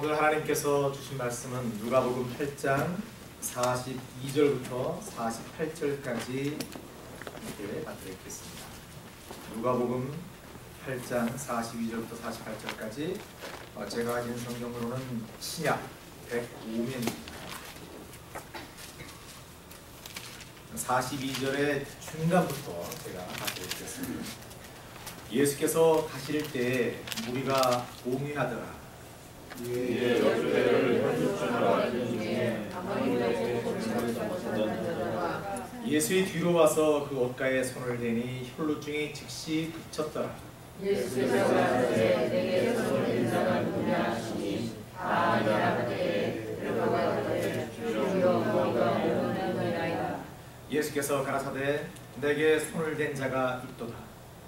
오늘 하나님께서 주신 말씀은 누가복음 8장 42절부터 48절까지 함께 받도록하겠습니다. 누가복음 8장 42절부터 48절까지 제가 가진 성경으로는 신약 105면입니다. 42절의 중간부터 제가 받도록하겠습니다. 예수께서 가실 때 무리가 공회하더라. 예수의 뒤로 와서 그 옷가에 손을 대니 혈루증이 즉시 그쳤더라. 예수께서 가라사대 내게 손을 댄 자가 누구냐 하시니 다 아니하되 베드로가 가로되 주여 우리가 보는 너희나이다. 예수께서 가라사대 내게 손을 댄 자가 있도다.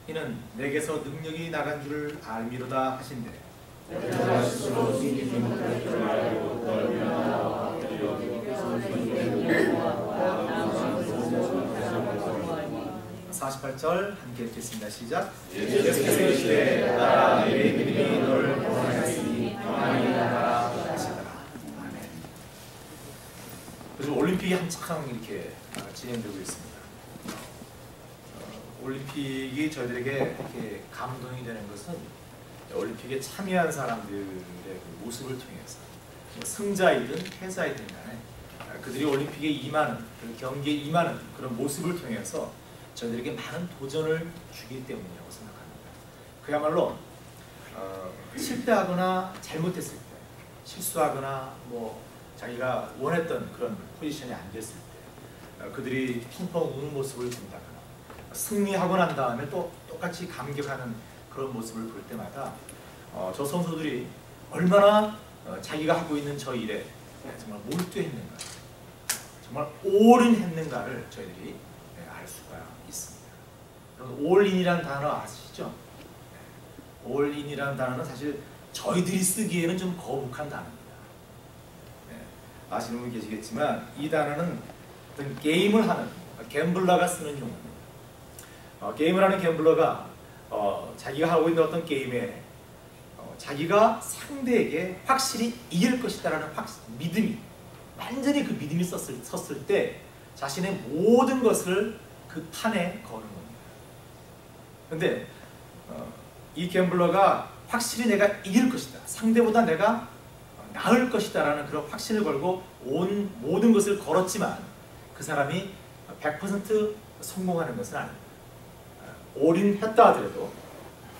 이는 내게서 능력이 나간 줄 알미로다 하신대. 베드로가 스스로 숨기지 못할 줄 알고 떨며 주여 손에 48절 함께 읽겠습니다. 시작. 예수께서 이르시되 따라 내 믿음이 너를 구원하였으니 평안히 나가라 하시더라. 아멘. 그래서 올림픽이 한창 이렇게 진행되고 있습니다. 올림픽이 저희들에게 이렇게 감동이 되는 것은 올림픽에 참여한 사람들의 그 모습을 통해서 승자이든 패자이든 간에 그들이 올림픽에 임하는, 경기에 임하는 그런 모습을 통해서 저희들에게 많은 도전을 주기 때문이라고 생각합니다. 그야말로 실패하거나 잘못했을 때, 실수하거나 자기가 원했던 그런 포지션이 안 됐을 때 그들이 펑펑 우는 모습을 본다거나 승리하고 난 다음에 또 똑같이 감격하는 그런 모습을 볼 때마다 저 선수들이 얼마나 자기가 하고 있는 저 일에 정말 몰두했는가, 정말 올인했는가를 저희들이 알 수가 있습니다. 여러분, 올인이라는 단어 아시죠? 올인이라는 단어는 사실 저희들이 쓰기에는 좀 거북한 단어입니다. 아시는 분 계시겠지만 이 단어는 어떤 게임을 하는 갬블러가 쓰는 용어입니다. 게임을 하는 갬블러가 자기가 하고 있는 어떤 게임에 자기가 상대에게 확실히 이길 것이다라는 믿음이, 완전히 그 믿음이 섰을 때 자신의 모든 것을 그 판에 거는 겁니다. 근데 이 갬블러가 확실히 내가 이길 것이다, 상대보다 내가 나을 것이다 라는 그런 확신을 걸고 모든 것을 걸었지만 그 사람이 100% 성공하는 것은 아닙니다. 올인했다 하더라도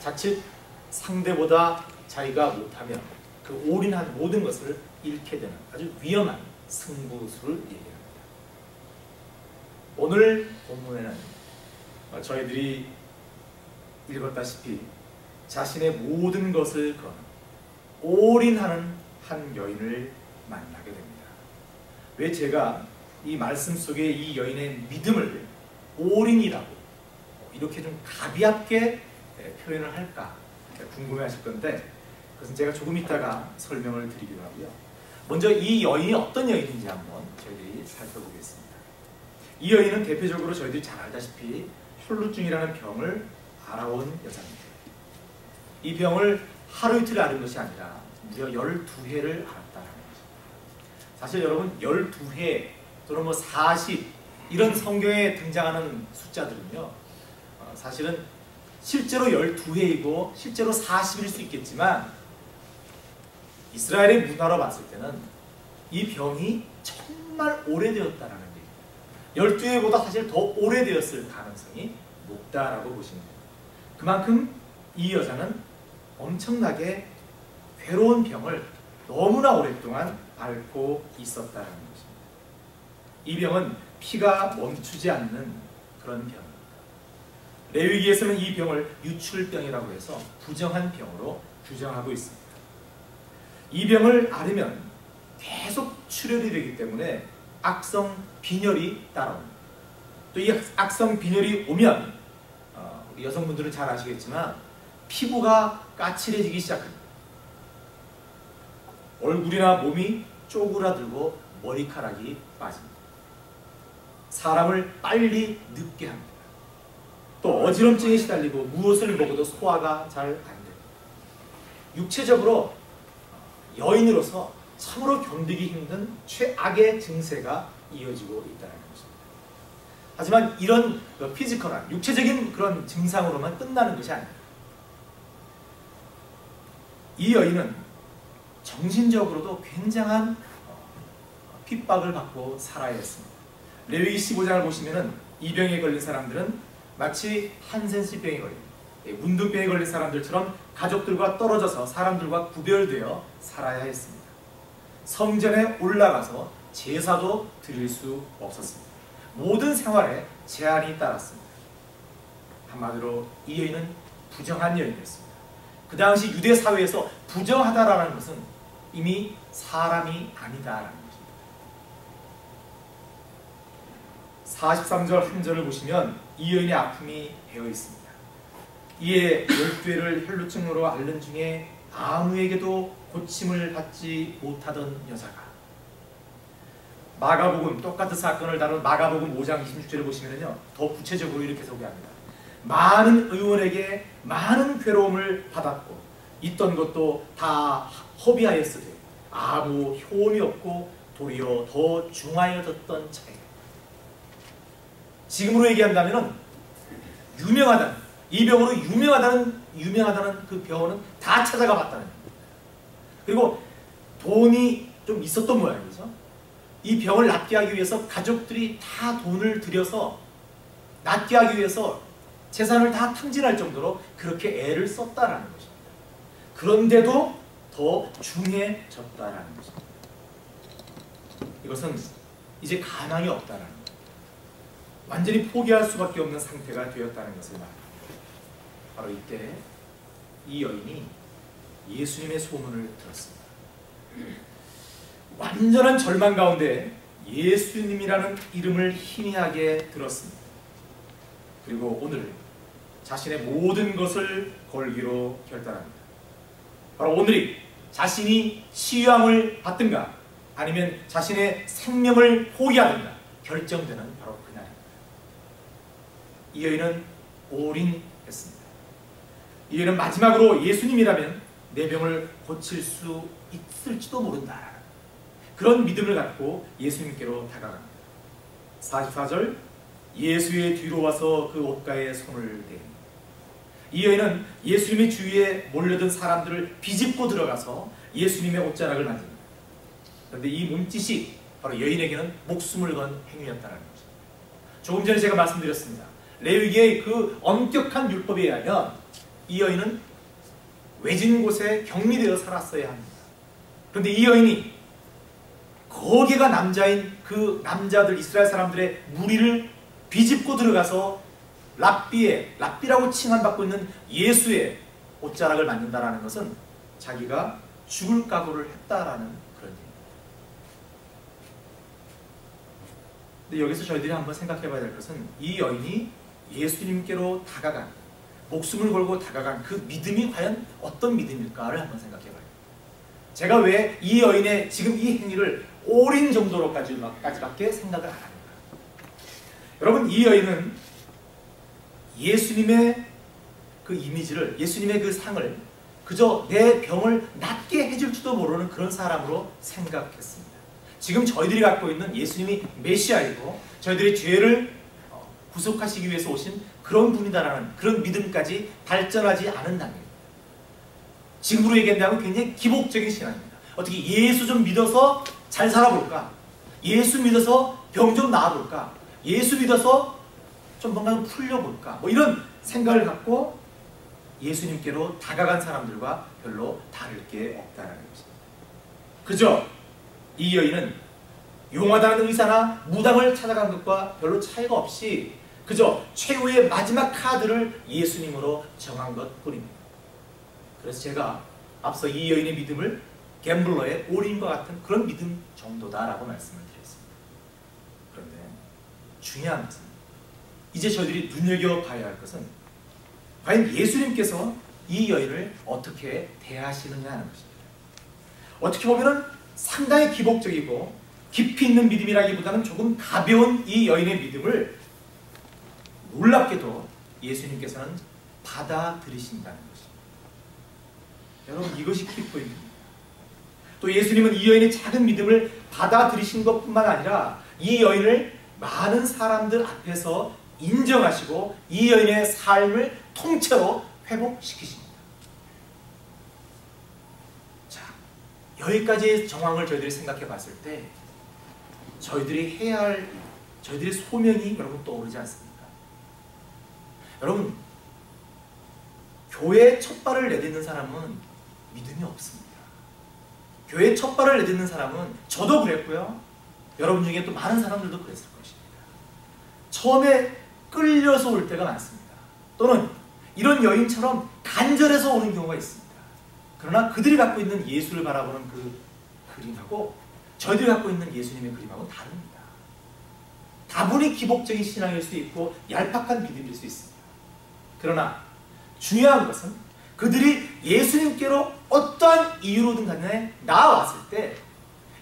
자칫 상대보다 자기가 못하면 그 올인한 모든 것을 잃게 되는 아주 위험한 승부수를 얘기합니다. 오늘 본문에는 저희들이 읽었다시피 자신의 모든 것을 거는 올인하는 한 여인을 만나게 됩니다. 왜 제가 이 말씀 속에 이 여인의 믿음을 올인이라고 이렇게 좀 가볍게 표현을 할까 궁금해하실 건데, 그것은 제가 조금 이따가 설명을 드리기로 하고요. 먼저 이 여인이 어떤 여인인지 한번 저희들이 살펴보겠습니다. 이 여인은 대표적으로 저희들이 잘 알다시피 혈루증이라는 병을 알아온 여자입니다. 이 병을 하루 이틀 앓은 것이 아니라 무려 12회를 앓았다는 것입니다. 사실 여러분 12회 또는 40 이런 성경에 등장하는 숫자들은요, 사실은 실제로 12회이고 실제로 40일 수 있겠지만 이스라엘의 문화로 봤을 때는 이 병이 정말 오래되었다는 얘기입니다. 12회보다 사실 더 오래되었을 가능성이 높다라고 보시면 됩니다. 그만큼 이 여자는 엄청나게 괴로운 병을 너무나 오랫동안 앓고 있었다는 것입니다. 이 병은 피가 멈추지 않는 그런 병입니다. 레위기에서는 이 병을 유출병이라고 해서 부정한 병으로 규정하고 있습니다. 이 병을 앓으면 계속 출혈이 되기 때문에 악성 빈혈이 따라옵니다. 또 이 악성 빈혈이 오면 우리 여성분들은 잘 아시겠지만 피부가 까칠해지기 시작합니다. 얼굴이나 몸이 쪼그라들고 머리카락이 빠집니다. 사람을 빨리 늙게 합니다. 또 어지럼증에 시달리고 무엇을 먹어도 소화가 잘 안 됩니다. 육체적으로 여인으로서 참으로 견디기 힘든 최악의 증세가 이어지고 있다는 것입니다. 하지만 이런 피지컬한 육체적인 그런 증상으로만 끝나는 것이 아닙니다. 이 여인은 정신적으로도 굉장한 핍박을 받고 살아야 했습니다. 레위기 15장을 보시면은 이 병에 걸린 사람들은 마치 한센시병에 걸린 문둥병에 걸린 사람들처럼 가족들과 떨어져서 사람들과 구별되어 살아야 했습니다. 성전에 올라가서 제사도 드릴 수 없었습니다. 모든 생활에 제한이 따랐습니다. 한마디로 이 여인은 부정한 여인이었습니다. 그 당시 유대 사회에서 부정하다라는 것은 이미 사람이 아니다라는 것입니다. 43절 한 절을 보시면 이 여인의 아픔이 배어 있습니다. 이에 12회를 혈루증으로 앓는 중에 아무에게도 고침을 받지 못하던 여자가, 마가복음 똑같은 사건을 다룬 마가복음 5장 26절을 보시면요, 더 구체적으로 이렇게 소개합니다. 많은 의원에게 많은 괴로움을 받았고 있던 것도 다 허비하였으되 아무 효험이 없고 도리어 더 중하여졌던 차에, 지금으로 얘기한다면 유명하다는, 이 병으로 유명하다는 그 병원은 다 찾아가 봤다는 겁니다. 그리고 돈이 좀 있었던 모양이죠. 이 병을 낫게 하기 위해서 가족들이 다 돈을 들여서 낫게 하기 위해서 재산을 다 탕진할 정도로 그렇게 애를 썼다라는 것입니다. 그런데도 더 중해졌다라는 것입니다. 이것은 이제 가망이 없다라는 것, 완전히 포기할 수밖에 없는 상태가 되었다는 것을 말합니다. 바로 이때 이 여인이 예수님의 소문을 들었습니다. 완전한 절망 가운데 예수님이라는 이름을 희미하게 들었습니다. 그리고 오늘 자신의 모든 것을 걸기로 결단합니다. 바로 오늘이 자신이 치유함을 받든가 아니면 자신의 생명을 포기하든가 결정되는 바로 그날입니다. 이 여인은 올인했습니다. 이 여인은 마지막으로 예수님이라면 내 병을 고칠 수 있을지도 모른다, 그런 믿음을 갖고 예수님께로 다가갑니다. 44절, 예수의 뒤로 와서 그 옷가에 손을 대니, 이 여인은 예수님의 주위에 몰려든 사람들을 비집고 들어가서 예수님의 옷자락을 만집니다. 그런데 이 몸짓이 바로 여인에게는 목숨을 건 행위였다는 거죠. 조금 전에 제가 말씀드렸습니다. 레위기의 그 엄격한 율법에 의하면 이 여인은 외진 곳에 격리되어 살았어야 합니다. 그런데 이 여인이 거기가 남자인 그 남자들 이스라엘 사람들의 무리를 비집고 들어가서 랍비라고 칭함받고 있는 예수의 옷자락을 만든다라는 것은 자기가 죽을 각오를 했다라는 그런 얘기입니다. 근데 여기서 저희들이 한번 생각해 봐야 될 것은 이 여인이 예수님께로 다가간, 목숨을 걸고 다가간 그 믿음이 과연 어떤 믿음일까를 한번 생각해 봐요. 제가 왜 이 여인의 지금 이 행위를 올인 정도로까지밖에 생각을 안 합니다. 여러분, 이 여인은 예수님의 그 이미지를, 예수님의 그 상을 그저 내 병을 낫게 해줄지도 모르는 그런 사람으로 생각했습니다. 지금 저희들이 갖고 있는 예수님이 메시아이고 저희들의 죄를 구속하시기 위해서 오신 그런 분이다라는 그런 믿음까지 발전하지 않은다면, 지금으로 얘기한다면 굉장히 기복적인 신앙입니다. 어떻게 예수 좀 믿어서 잘 살아볼까? 예수 믿어서 병 좀 나아볼까? 예수 믿어서 좀 뭔가 좀 풀려볼까? 뭐 이런 생각을 갖고 예수님께로 다가간 사람들과 별로 다를 게 없다는 것입니다. 그죠? 이 여인은 용하다는 의사나 무당을 찾아간 것과 별로 차이가 없이 그저 최후의 마지막 카드를 예수님으로 정한 것 뿐입니다. 그래서 제가 앞서 이 여인의 믿음을 갬블러의 올인과 같은 그런 믿음 정도다라고 말씀을 드렸습니다. 그런데 중요한 것은 이제 저희들이 눈여겨봐야 할 것은 과연 예수님께서 이 여인을 어떻게 대하시느냐 하는 것입니다. 어떻게 보면 상당히 기복적이고 깊이 있는 믿음이라기보다는 조금 가벼운 이 여인의 믿음을 놀랍게도 예수님께서는 받아들이신다는 것입니다. 여러분, 이것이 키포인트입니다. 또 예수님은 이 여인의 작은 믿음을 받아들이신 것뿐만 아니라 이 여인을 많은 사람들 앞에서 인정하시고 이 여인의 삶을 통째로 회복시키십니다. 자, 여기까지의 정황을 저희들이 생각해 봤을 때 저희들이 해야 할 저희들의 소명이 여러분 떠오르지 않습니까? 여러분, 교회에 첫 발을 내딛는 사람은 믿음이 없습니다. 교회에 첫 발을 내딛는 사람은 저도 그랬고요. 여러분 중에 또 많은 사람들도 그랬을 것입니다. 처음에 끌려서 올 때가 많습니다. 또는 이런 여인처럼 간절해서 오는 경우가 있습니다. 그러나 그들이 갖고 있는 예수를 바라보는 그 그림하고 저희들이 갖고 있는 예수님의 그림하고는 다릅니다. 다분히 기복적인 신앙일 수 있고 얄팍한 믿음일 수 있습니다. 그러나 중요한 것은 그들이 예수님께로 어떠한 이유로든 간에 나아왔을 때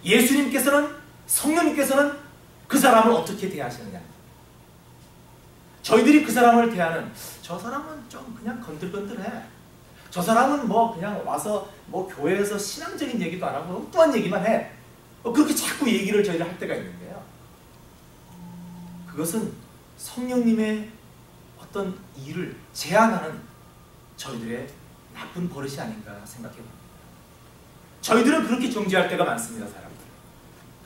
예수님께서는, 성령님께서는 그 사람을 어떻게 대하시느냐. 저희들이 그 사람을 대하는, 저 사람은 좀 그냥 건들건들해, 저 사람은 뭐 그냥 와서 뭐 교회에서 신앙적인 얘기도 안 하고 엉뚱한 얘기만 해, 그렇게 자꾸 얘기를 저희들 할 때가 있는데요. 그것은 성령님의 어떤 일을 제한하는 저희들의 나쁜 버릇이 아닌가 생각해 봅니다. 저희들은 그렇게 정죄할 때가 많습니다, 사람들.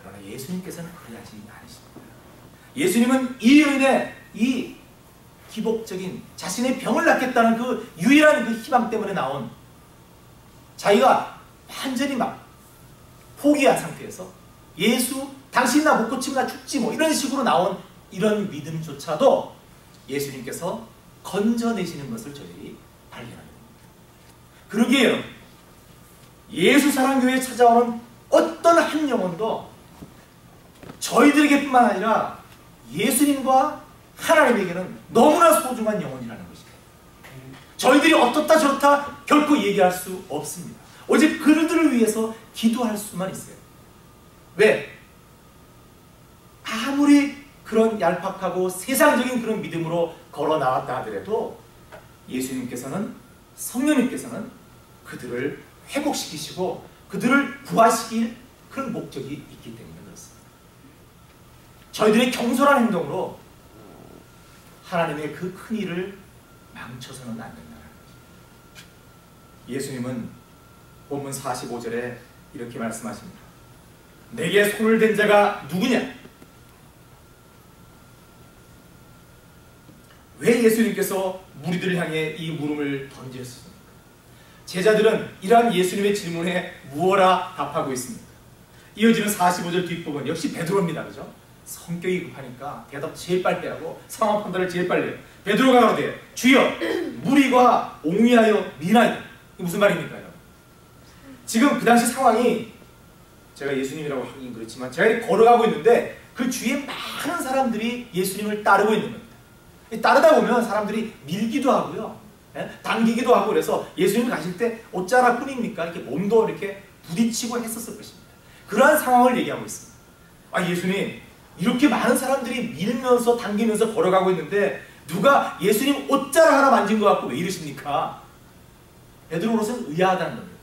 그러나 예수님께서는 그러하지 않으십니다. 예수님은 이 여인의 이 기복적인 자신의 병을 낫겠다는 그 유일한 그 희망 때문에 나온, 자기가 완전히 막 포기한 상태에서 예수, 당신 나 못 고치면 나 죽지 뭐 이런 식으로 나온 이런 믿음조차도 예수님께서 건져내시는 것을 저희들이 발견합니다. 그러기에 여러분, 예수 사랑교회에 찾아오는 어떤 한 영혼도 저희들에게뿐만 아니라 예수님과 하나님에게는 너무나 소중한 영혼이라는 것입니다. 저희들이 어떻다 저렇다 결코 얘기할 수 없습니다. 오직 그들을 위해서 기도할 수만 있어요. 왜? 아무리 그런 얄팍하고 세상적인 그런 믿음으로 걸어 나왔다 하더라도 예수님께서는, 성령님께서는 그들을 회복시키시고 그들을 구하시킬 그런 목적이 있기 때문에 그렇습니다. 저희들의 경솔한 행동으로 하나님의 그 큰 일을 망쳐서는 안 된다는 것입니다. 예수님은 본문 45절에 이렇게 말씀하십니다. 내게 손을 댄 자가 누구냐? 왜 예수님께서 무리들을 향해 이 물음을 던지셨습니까? 제자들은 이러한 예수님의 질문에 무엇라 답하고 있습니까? 이어지는 45절 뒷부분 역시 베드로입니다. 그죠? 성격이 급하니까 대답 제일 빨리 하고 상황 판단을 제일 빨리 해요. 베드로가 가로되 주여 무리가 옹위하여 미나이다. 이게 무슨 말입니까? 지금 그 당시 상황이, 제가 예수님이라고 하긴 그렇지만 제가 이렇게 걸어가고 있는데 그 주위에 많은 사람들이 예수님을 따르고 있는 겁니다. 따르다 보면 사람들이 밀기도 하고요, 당기기도 하고, 그래서 예수님 가실 때 옷자락뿐입니까? 이렇게 몸도 이렇게 부딪히고 했었을 것입니다. 그러한 상황을 얘기하고 있습니다. 아, 예수님, 이렇게 많은 사람들이 밀면서 당기면서 걸어가고 있는데 누가 예수님 옷자락 하나 만진 것 같고 왜 이러십니까? 베드로로서는 의아하다는 겁니다.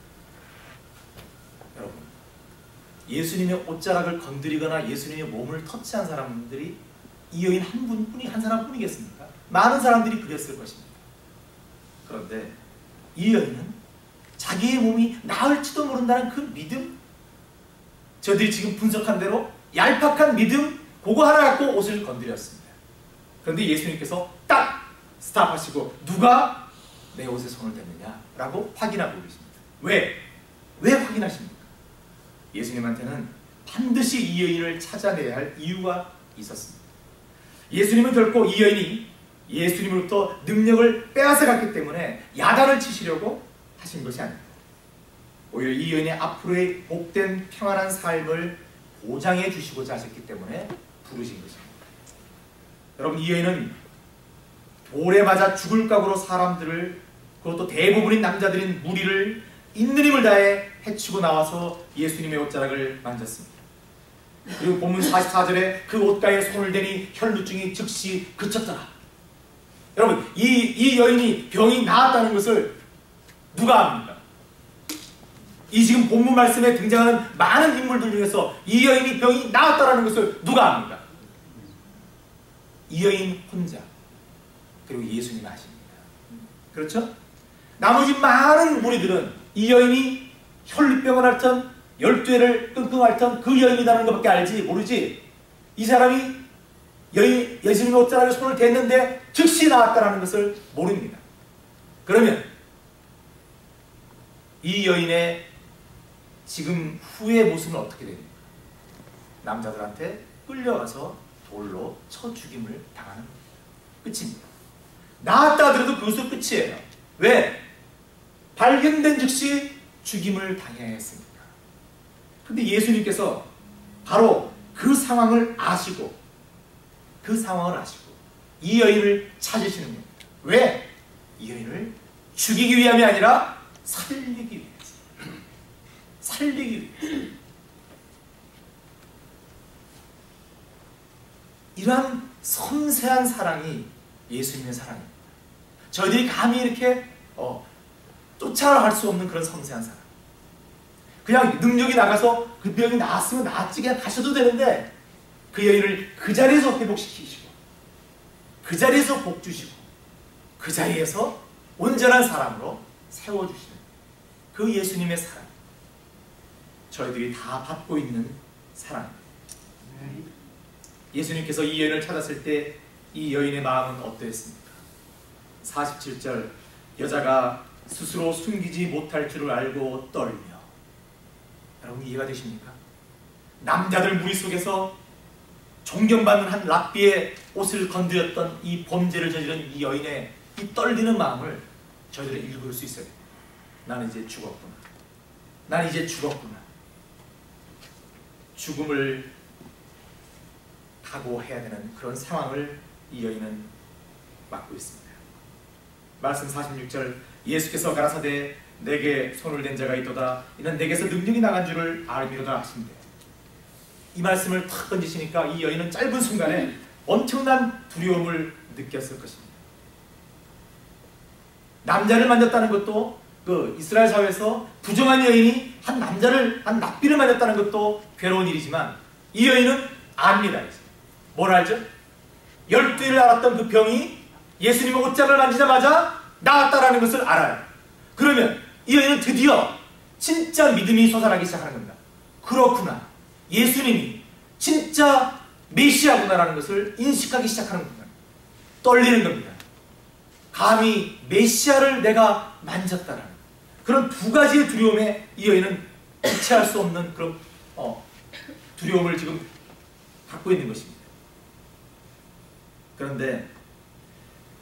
여러분, 예수님의 옷자락을 건드리거나 예수님의 몸을 터치한 사람들이 이 여인 한 분뿐이, 한 사람뿐이겠습니까? 많은 사람들이 그랬을 것입니다. 그런데 이 여인은 자기의 몸이 나을지도 모른다는 그 믿음, 저들이 지금 분석한 대로 얄팍한 믿음, 그거 하나 갖고 옷을 건드렸습니다. 그런데 예수님께서 딱 스탑하시고 누가 내 옷에 손을 댔느냐 라고 확인하고 계십니다. 왜? 왜 확인하십니까? 예수님한테는 반드시 이 여인을 찾아내야 할 이유가 있었습니다. 예수님은 결코 이 여인이 예수님으로부터 능력을 빼앗아갔기 때문에 야단을 치시려고 하신 것이 아닙니다. 오히려 이 여인의 앞으로의 복된 평안한 삶을 보장해 주시고자 하셨기 때문에 부르신 것입니다. 여러분, 이 여인은 돌에 맞아 죽을 각오로 사람들을, 그것도 대부분인 남자들인 무리를 있는 힘을 다해 해치고 나와서 예수님의 옷자락을 만졌습니다. 그리고 본문 44절에 그 옷가에 손을 대니 혈루증이 즉시 그쳤더라. 여러분, 이 여인이 병이 나았다는 것을 누가 압니까? 이 지금 본문 말씀에 등장하는 많은 인물들 중에서 이 여인이 병이 나았다라는 것을 누가 압니까? 이 여인 혼자, 그리고 예수님 아십니다. 그렇죠? 나머지 많은 무리들은 이 여인이 혈루병을 앓던, 열두해를 끙끙 앓던 그 여인이라는 것밖에 알지 모르지, 이 사람이 예수님의 옷자락에 손을 댔는데 즉시 나았다라는 것을 모릅니다. 그러면 이 여인의 지금 후의 모습은 어떻게 됩니까? 남자들한테 끌려가서 돌로 쳐 죽임을 당하는 끝입니다. 나았다 하더라도 그것은 끝이에요. 왜? 발견된 즉시 죽임을 당해야 했습니다. 근데 예수님께서 바로 그 상황을 아시고 이 여인을 찾으시는 겁니다. 왜? 이 여인을 죽이기 위함이 아니라 살리기 위해서. 살리기 위해서. 이러한 섬세한 사랑이 예수님의 사랑입니다. 저희들이 감히 이렇게 쫓아갈 수 없는 그런 섬세한 사랑. 그냥 능력이 나가서 그 병이 나았으면 나았지 그냥 가셔도 되는데 그 여인을 그 자리에서 회복시키시고 그 자리에서 복 주시고 그 자리에서 온전한 사람으로 세워주시는 그 예수님의 사랑, 저희들이 다 받고 있는 사랑입니다. 예수님께서 이 여인을 찾았을 때 이 여인의 마음은 어떠했습니까? 47절, 여자가 스스로 숨기지 못할 줄을 알고 떨며. 여러분 이해가 되십니까? 남자들 무리 속에서 존경받는 한 랍비의 옷을 건드렸던 이 범죄를 저지른 이 여인의 이 떨리는 마음을 저희들은 읽을 수 있어요. 나는 이제 죽었구나. 난 이제 죽었구나. 죽음을 각오해야 되는 그런 상황을 이 여인은 맞고 있습니다. 말씀 46절, 예수께서 가라사대 내게 손을 댄 자가 있도다. 이는 내게서 능력이 나간 줄을 알미로다 하신대. 이 말씀을 탁 던지시니까 이 여인은 짧은 순간에 엄청난 두려움을 느꼈을 것입니다. 남자를 만졌다는 것도 그 이스라엘 사회에서 부정한 여인이 한 랍비를 만졌다는 것도 괴로운 일이지만 이 여인은 압니다. 뭘 알죠? 열두를 앓았던 그 병이 예수님의 옷장을 만지자마자 나았다라는 것을 알아요. 그러면 이 여인은 드디어 진짜 믿음이 솟아나기 시작하는 겁니다. 그렇구나, 예수님이 진짜 메시아구나라는 것을 인식하기 시작하는 겁니다. 떨리는 겁니다. 감히 메시아를 내가 만졌다라는 그런 두 가지의 두려움에 이 여인은 주체할 수 없는 그런 두려움을 지금 갖고 있는 것입니다. 그런데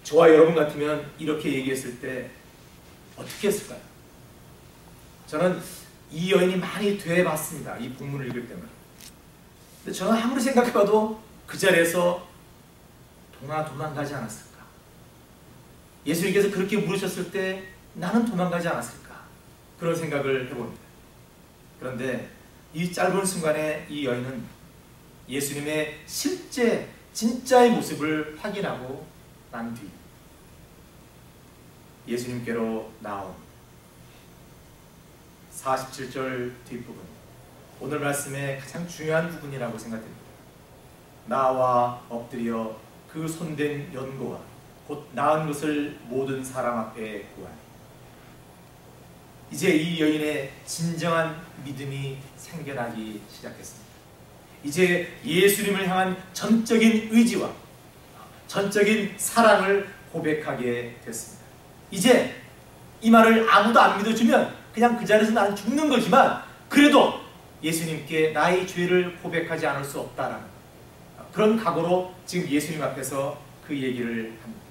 저와 여러분 같으면 이렇게 얘기했을 때 어떻게 했을까요? 저는 이 여인이 많이 되봤습니다. 이 본문을 읽을 때마다. 근데 저는 아무리 생각해봐도 그 자리에서 도망가지 않았을까? 예수님께서 그렇게 물으셨을 때 나는 도망가지 않았을까? 그런 생각을 해봅니다. 그런데 이 짧은 순간에 이 여인은 예수님의 실제 진짜의 모습을 확인하고 난 뒤 예수님께로 나온 47절 뒷부분, 오늘 말씀의 가장 중요한 부분이라고 생각됩니다. 나와 엎드려 그 손댄 연고와 곧 나은 것을 모든 사람 앞에 구하니. 이제 이 여인의 진정한 믿음이 생겨나기 시작했습니다. 이제 예수님을 향한 전적인 의지와 전적인 사랑을 고백하게 됐습니다. 이제 이 말을 아무도 안 믿어주면 그냥 그 자리에서 나는 죽는 거지만 그래도 예수님께 나의 죄를 고백하지 않을 수 없다라는 그런 각오로 지금 예수님 앞에서 그 얘기를 합니다.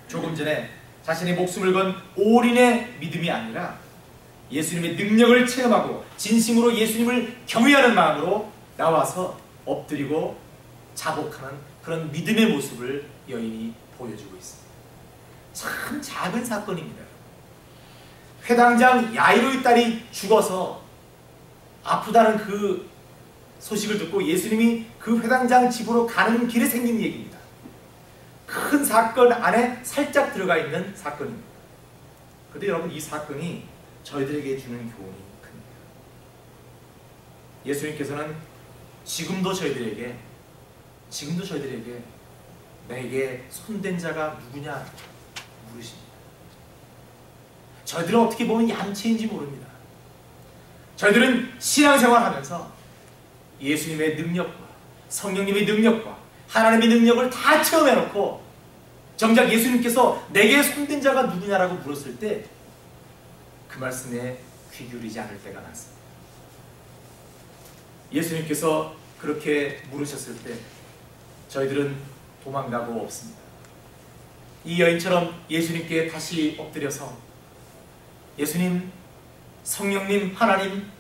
조금 전에 자신의 목숨을 건 올인의 믿음이 아니라 예수님의 능력을 체험하고 진심으로 예수님을 경외하는 마음으로 나와서 엎드리고 자복하는 그런 믿음의 모습을 여인이 보여주고 있습니다. 참 작은 사건입니다. 회당장 야이로의 딸이 죽어서 아프다는 그 소식을 듣고 예수님이 그 회당장 집으로 가는 길에 생긴 얘기입니다. 큰 사건 안에 살짝 들어가 있는 사건입니다. 그런데 여러분, 이 사건이 저희들에게 주는 교훈이 큽니다. 예수님께서는 지금도 저희들에게 내게 손댄 자가 누구냐 물으십니다. 저희들은 어떻게 보면 얌체인지 모릅니다. 저희들은 신앙생활하면서 예수님의 능력과 성령님의 능력과 하나님의 능력을 다 체험해놓고 정작 예수님께서 내게 손댄 자가 누구냐라고 물었을 때 그 말씀에 귀 기울이지 않을 때가 많습니다. 예수님께서 그렇게 물으셨을 때 저희들은 도망가고 없습니다. 이 여인처럼 예수님께 다시 엎드려서 예수님, 성령님, 하나님,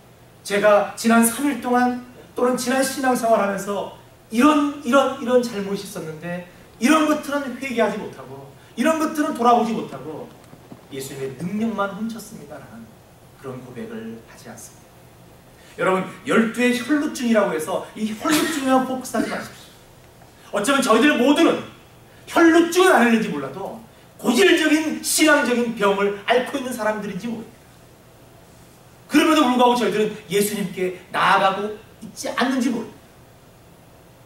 제가 지난 3일 동안 또는 지난 신앙생활하면서 이런 잘못이 있었는데 이런 것들은 회개하지 못하고 이런 것들은 돌아보지 못하고 예수님의 능력만 훔쳤습니다라는 그런 고백을 하지 않습니다. 여러분, 12의 혈루증이라고 해서 이 혈루증에만 포커스하지 마십시오. 어쩌면 저희들 모두는 혈루증은 아닐지 몰라도 고질적인 신앙적인 병을 앓고 있는 사람들인지 모릅니다. 그럼에도 불구하고 저희들은 예수님께 나아가고 있지 않는지 모릅니다.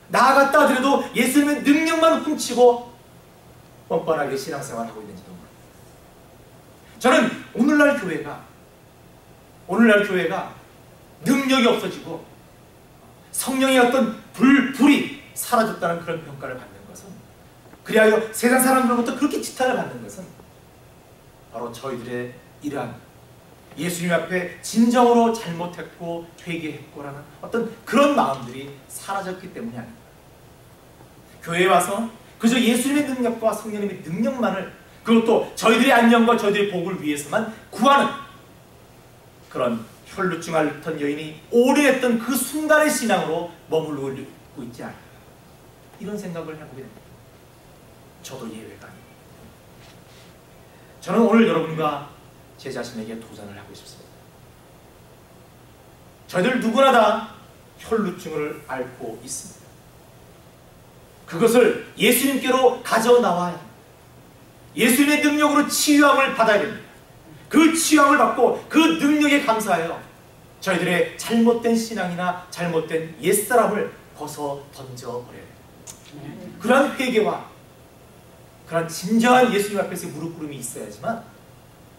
나아갔다 하더라도 예수님의 능력만 훔치고 뻔뻔하게 신앙생활을 하고 있는지도 모릅니다. 저는 오늘날 교회가 능력이 없어지고 성령의 어떤 불이 사라졌다는 그런 평가를 받는 것은, 그리하여 세상 사람들로부터 그렇게 지탄을 받는 것은 바로 저희들의 이러한 예수님 앞에 진정으로 잘못했고 회개했고라는 어떤 그런 마음들이 사라졌기 때문이 아닙니다. 교회에 와서 그저 예수님의 능력과 성령님의 능력만을, 그것도 저희들의 안녕과 저희들의 복을 위해서만 구하는 그런 혈루증 앓던 여인이 오래했던 그 순간의 신앙으로 머무르고 있지 않을까, 이런 생각을 해보게 됩니다. 저도 예외가 아닙니다. 저는 오늘 여러분과 제 자신에게 도전을 하고 싶습니다. 저희들 누구나 다 혈루증을 앓고 있습니다. 그것을 예수님께로 가져나와야 합니다. 예수님의 능력으로 치유함을 받아야 됩니다. 그 치유함을 받고 그 능력에 감사하여 저희들의 잘못된 신앙이나 잘못된 옛사람을 벗어 던져버려야 됩니다. 그러한 회개와 그런 진정한 예수님 앞에서 무릎 꿇음이 있어야지만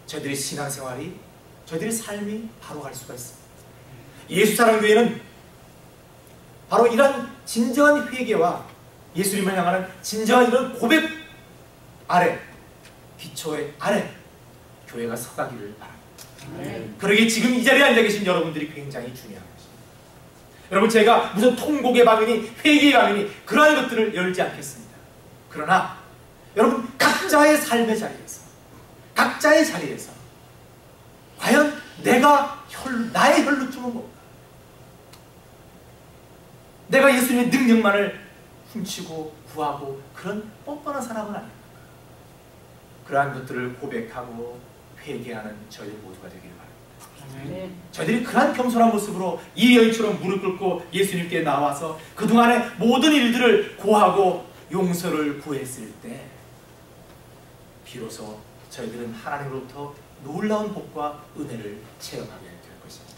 저희들의 신앙생활이, 저희들의 삶이 바로 갈 수가 있습니다. 예수사랑교회는 바로 이런 진정한 회개와 예수님을 향하는 진정한 이런 고백 아래, 기초의 아래 교회가 서가기를 바랍니다. 그러기에 지금 이 자리에 앉아 계신 여러분들이 굉장히 중요한 것입니다. 여러분, 제가 무슨 통곡의 방이니 회개의 방이니 그러한 것들을 열지 않겠습니다. 그러나 여러분, 각자의 삶의 자리에서, 각자의 자리에서 과연 나의 혈루증은 뭘까? 내가 예수님의 능력만을 훔치고 구하고 그런 뻔뻔한 사람은 아닙니다. 그러한 것들을 고백하고 회개하는 저희들 모두가 되기를 바랍니다. 저희들이 그러한 겸손한 모습으로 이 여인처럼 무릎 꿇고 예수님께 나와서 그동안의 모든 일들을 고하고 용서를 구했을 때 비로소 저희들은 하나님으로부터 놀라운 복과 은혜를 체험하게 될 것입니다.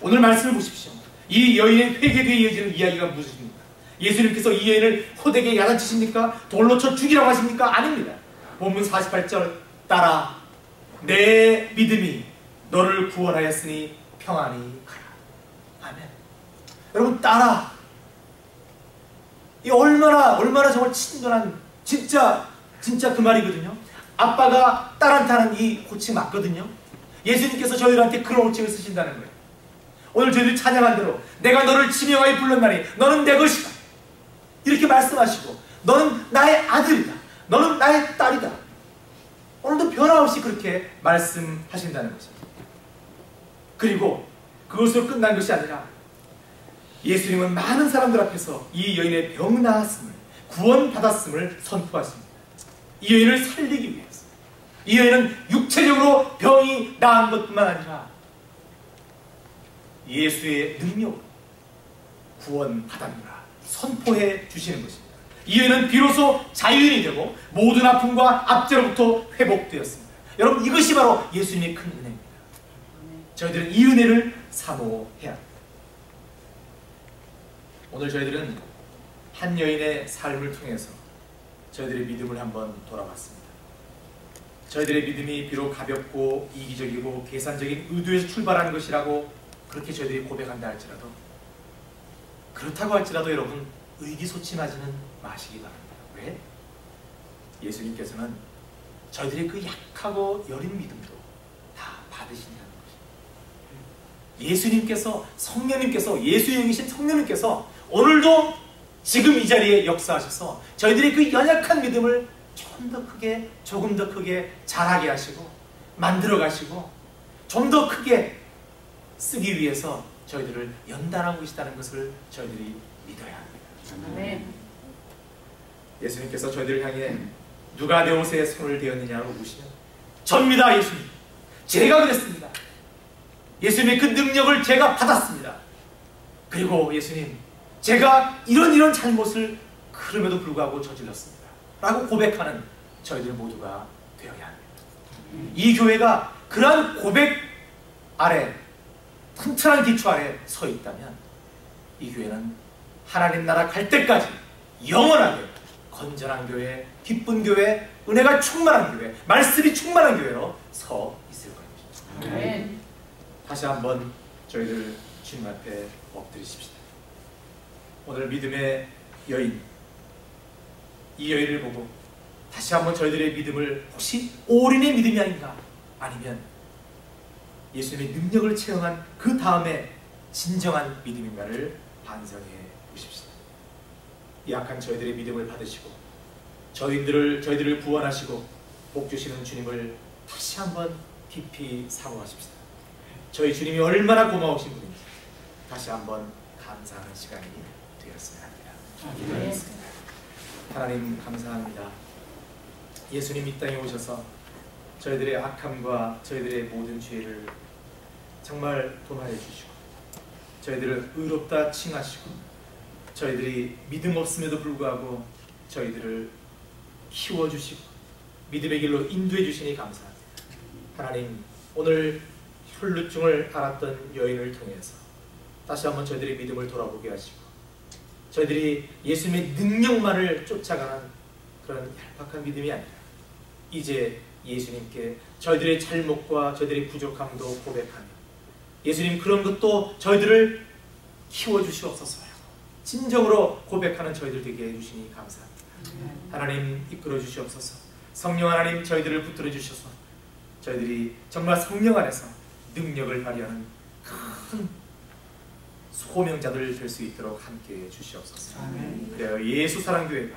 오늘 말씀을 보십시오. 이 여인의 회개 뒤에 이어지는 이야기가 무엇입니까? 예수님께서 이 여인을 호되게 야단치십니까? 돌로 쳐 죽이라고 하십니까? 아닙니다. 본문 48절 따라 내 믿음이 너를 구원하였으니 평안히 가라. 아멘. 여러분, 따라, 이 얼마나 정말 친근한 진짜 그 말이거든요. 아빠가 딸한테 하는 이 호칭 맞거든요. 예수님께서 저희들한테 그런 호칭을 쓰신다는 거예요. 오늘 저희들이 찬양한 대로 내가 너를 지명하여 불렀나니 너는 내 것이다, 이렇게 말씀하시고 너는 나의 아들이다, 너는 나의 딸이다, 오늘도 변함없이 그렇게 말씀하신다는 것입니다. 그리고 그것으로 끝난 것이 아니라 예수님은 많은 사람들 앞에서 이 여인의 병 나았음을, 구원받았음을 선포하십니다. 이 여인을 살리기 위해서. 이 여인은 육체적으로 병이 나은 것뿐만 아니라 예수의 능력으로 구원받았노라 선포해 주시는 것입니다. 이 여인은 비로소 자유인이 되고 모든 아픔과 압제로부터 회복되었습니다. 여러분, 이것이 바로 예수님의 큰 은혜입니다. 저희들은 이 은혜를 사모해야 합니다. 오늘 저희들은 한 여인의 삶을 통해서 저희들의 믿음을 한번 돌아봤습니다. 저희들의 믿음이 비록 가볍고 이기적이고 계산적인 의도에서 출발하는 것이라고 그렇게 저희들이 고백한다 할지라도, 그렇다고 할지라도 여러분 의기소침하지는 마시기 바랍니다. 왜? 예수님께서는 저희들의 그 약하고 여린 믿음도 다 받으신다는 것입니다. 예수님께서, 성령님께서, 예수의 영이신 성령님께서 오늘도 지금 이 자리에 역사하셔서 저희들의 그 연약한 믿음을 좀 더 크게, 조금 더 크게 자라게 하시고 만들어 가시고 좀 더 크게 쓰기 위해서 저희들을 연단하고 계시다는 것을 저희들이 믿어야 합니다. 아멘. 예수님께서 저희들을 향해 누가 내 옷에 손을 대었느냐고 묻으시면 접니다. 예수님, 제가 그랬습니다. 예수님의 그 능력을 제가 받았습니다. 그리고 예수님, 제가 이런 잘못을 그럼에도 불구하고 저질렀습니다 라고 고백하는 저희들 모두가 되어야 합니다. 이 교회가 그러한 고백 아래, 튼튼한 기초 아래 서 있다면 이 교회는 하나님 나라 갈 때까지 영원하게 건전한 교회, 기쁜 교회, 은혜가 충만한 교회, 말씀이 충만한 교회로 서 있을 것입니다. 아멘. 다시 한번 저희들 주님 앞에 엎드리십시다. 오늘 믿음의 여인, 이 여인을 보고 다시 한번 저희들의 믿음을 혹시 올인의 믿음이 아닌가, 아니면 예수님의 능력을 체험한 그 다음에 진정한 믿음인가를 반성해 보십시다. 약한 저희들의 믿음을 받으시고 저희들을 구원하시고 복 주시는 주님을 다시 한번 깊이 사모하십시다. 저희 주님이 얼마나 고마우신 분인지 다시 한번 감사하는 시간이 되었으면 합니다. 기도하겠습니다. 하나님 감사합니다. 예수님 이 땅에 오셔서 저희들의 악함과 저희들의 모든 죄를 정말 도말해 주시고 저희들을 의롭다 칭하시고 저희들이 믿음 없음에도 불구하고 저희들을 키워주시고 믿음의 길로 인도해 주시니 감사합니다. 하나님, 오늘 혈루증을 앓았던 여인을 통해서 다시 한번 저희들의 믿음을 돌아보게 하시고 저희들이 예수님의 능력만을 쫓아가는 그런 얄팍한 믿음이 아니라 이제 예수님께 저희들의 잘못과 저희들의 부족함도 고백하며 예수님 그런 것도 저희들을 키워주시옵소서 진정으로 고백하는 저희들 되게 해주시니 감사합니다. 하나님 이끌어 주시옵소서. 성령 하나님 저희들을 붙들어 주셔서 저희들이 정말 성령 안에서 능력을 발휘하는 큰 소명자들 될 수 있도록 함께해 주시옵소서. 그래야 예수 사랑교회가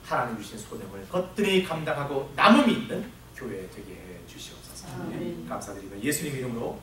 하나님 주신 소명을 거뜬히 감당하고 남음이 있는 교회 되게 해 주시옵소서. 감사드리며 예수님 이름으로